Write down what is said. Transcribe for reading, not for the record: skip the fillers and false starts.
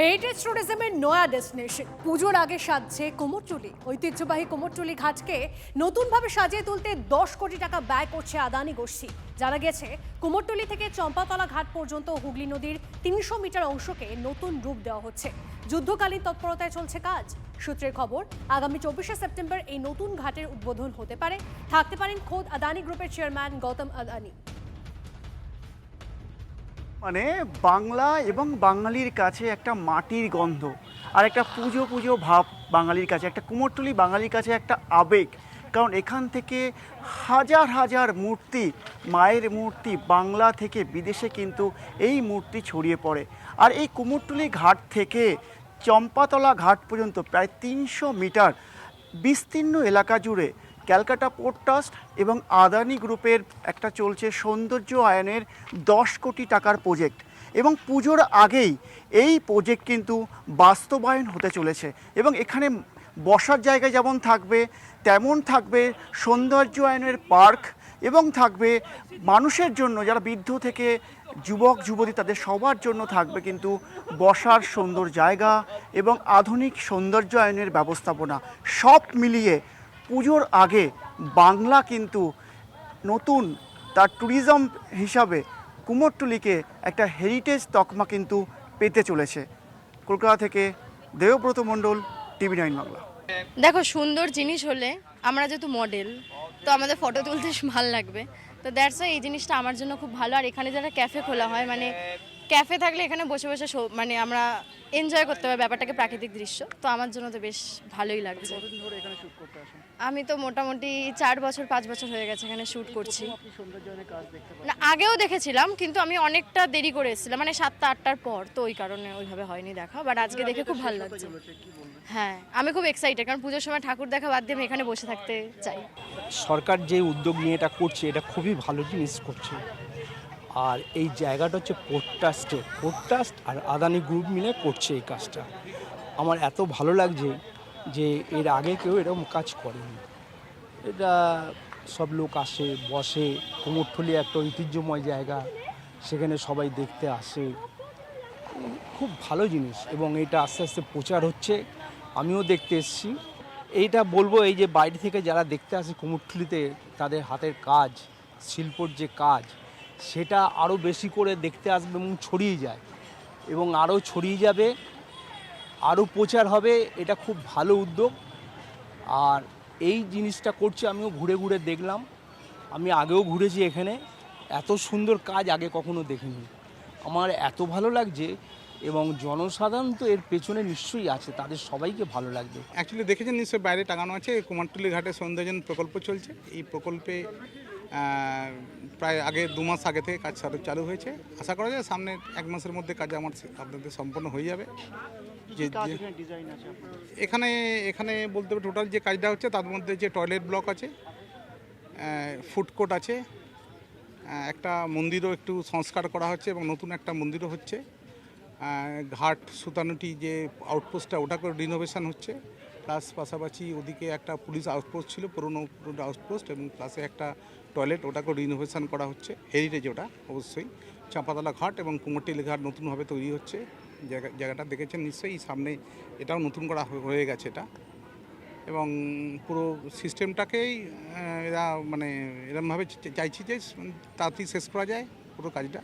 Heritage ট্যুরিজমের নয়া destination পুজোর আগে সাজছে কুমোরটুলি। ঐতিহ্যবাহী কুমোরটুলি ঘাটকে নতুনভাবে সাজিয়ে তুলতে 10 কোটি টাকা ব্যয় করছে আদানি গোষ্ঠী। জানা গেছে, কুমোরটুলি থেকে চম্পাতলা ঘাট পর্যন্ত হুগলি নদীর 300 মিটার অংশকে নতুন রূপ দেওয়া হচ্ছে। যুদ্ধকালীন তৎপরতায় চলছে কাজ। সূত্রের খবর, আগামী 24শে সেপ্টেম্বর এই নতুন ঘাটের উদ্বোধন হতে পারে। থাকতে পারেন খোদ আদানি গ্রুপের চেয়ারম্যান গৌতম আদানি। মানে বাংলা এবং বাঙালির কাছে একটা মাটির গন্ধ আর একটা পুজো পুজো ভাব বাঙালির কাছে, একটা কুমোরটুলি বাঙালির কাছে একটা আবেগ। কারণ এখান থেকে হাজার হাজার মূর্তি, মায়ের মূর্তি বাংলা থেকে বিদেশে কিন্তু এই মূর্তি ছড়িয়ে পড়ে। আর এই কুমোরটুলি ঘাট থেকে চম্পাতলা ঘাট পর্যন্ত প্রায় 300 মিটার বিস্তীর্ণ এলাকা জুড়ে ক্যালকাটা পোর্ট ট্রাস্ট এবং আদানি গ্রুপের একটা চলছে সৌন্দর্য আয়নের 10 কোটি টাকার প্রজেক্ট, এবং পুজোর আগেই এই প্রজেক্ট কিন্তু বাস্তবায়ন হতে চলেছে। এবং এখানে বসার জায়গা যেমন থাকবে, তেমন থাকবে সৌন্দর্যায়নের পার্ক, এবং থাকবে মানুষের জন্য, যারা বৃদ্ধ থেকে যুবক যুবতী তাদের সবার জন্য থাকবে কিন্তু বসার সুন্দর জায়গা এবং আধুনিক সৌন্দর্যায়নের ব্যবস্থাপনা। সব মিলিয়ে পুজোর আগে বাংলা কিন্তু নতুন তার ট্যুরিজম হিসাবে কুমোরটুলিকে একটা হেরিটেজ তকমা কিন্তু পেতে চলেছে। কলকাতা থেকে দেবব্রত মণ্ডল, TV9 বাংলা। দেখো, সুন্দর জিনিস হলে আমরা যেহেতু মডেল, তো আমাদের ফটো তুলতে ভালো লাগবে। তো দ্যাটস ওয়াই এই জিনিসটা আমার জন্য খুব ভালো। আর এখানে যারা ক্যাফে খোলা হয়, মানে ক্যাফে থাকলে এখানে বসে বসে মানে আমরা এনজয় করতে পারি ব্যাপারটাকে, প্রাকৃতিক দৃশ্য। তো আমার জন্য তো বেশ ভালোই লাগছে। আমি তো মোটামুটি 4-5 বছর হয়ে গেছে এখানে শ্যুট করছি। না, আগেও দেখেছিলাম, কিন্তু আমি অনেকটা দেরি করে এসেছিলাম, মানে 7টা-8টার পর, তো ওই কারণে ওইভাবে হয়নি দেখা। বাট আজকে দেখে খুব ভালো লাগছে। হ্যাঁ, আমি খুব এক্সাইটেড, কারণ পুজোর সময় ঠাকুর দেখা বাদ দিয়ে আমি এখানে বসে থাকতে চাই। সরকার যে উদ্যোগ নিয়ে এটা করছে, এটা খুবই ভালো জিনিস করছে। আর এই জায়গাটা হচ্ছে পোর্ট ট্রাস্ট আর আদানি গ্রুপ মিলে করছে এই কাজটা। আমার এত ভালো লাগছে যে এর আগে কেউ এরকম কাজ করেনি। এটা সব লোক আসে, বসে। কুমোরটুলি একটা ঐতিহ্যময় জায়গা, সেখানে সবাই দেখতে আসে। খুব ভালো জিনিস, এবং এটা আস্তে আস্তে প্রচার হচ্ছে। আমিও দেখতে এসেছি। এইটা বলবো, এই যে বাইরে থেকে যারা দেখতে আসে কুমোরটুলিতে, তাদের হাতের কাজ, শিল্পর যে কাজ, সেটা আরও বেশি করে দেখতে আসবে এবং ছড়িয়ে যায়, এবং আরও ছড়িয়ে যাবে, আরও প্রচার হবে। এটা খুব ভালো উদ্যোগ। আর এই জিনিসটা করছে, আমিও ঘুরে ঘুরে দেখলাম। আমি আগেও ঘুরেছি এখানে, এত সুন্দর কাজ আগে কখনো দেখিনি। আমার এত ভালো লাগছে, এবং জনসাধারণ তো এর পেছনে নিশ্চয়ই আছে, তাদের সবাইকে ভালো লাগবে। অ্যাকচুয়ালি দেখেছেন নিশ্চয়ই, বাইরে টাঙানো আছে কুমোরটুলি ঘাটে সৌন্দর্যায়ন প্রকল্প চলছে। এই প্রকল্পে প্রায় 2 মাস আগে থেকে কাজ চালু হয়েছে। আশা করা যায় সামনে 1 মাসের মধ্যে কাজ আপনাদের সম্পন্ন হয়ে যাবে। এখানে এখানে বলতে হবে টোটাল যে কাজটা হচ্ছে, তার মধ্যে যে টয়লেট ব্লক আছে, ফুড কোর্ট আছে, একটা মন্দিরও একটু সংস্কার করা হচ্ছে, এবং নতুন একটা মন্দিরও হচ্ছে। ঘাট সুতানুটি যে আউটপোস্টটা, ওটা করে রিনোভেশন হচ্ছে। প্লাস পাশাপাশি ওদিকে একটা পুলিশ আউটপোস্ট ছিল, পুরনো আউটপোস্ট, এবং প্লাসে একটা টয়লেট, ওটাকে রিনোভেশন করা হচ্ছে। হেরিটেজ ওটা অবশ্যই। চাঁপাতলা ঘাট এবং কুমোরটুলি ঘাট নতুনভাবে তৈরি হচ্ছে। জায়গাটা দেখেছেন নিশ্চয়ই, সামনে এটাও নতুন করা হয়ে গেছে এটা। এবং পুরো সিস্টেমটাকেই এরা মানে এরমভাবে চাইছি যে তাড়াতাড়ি শেষ করা যায় পুরো কাজটা।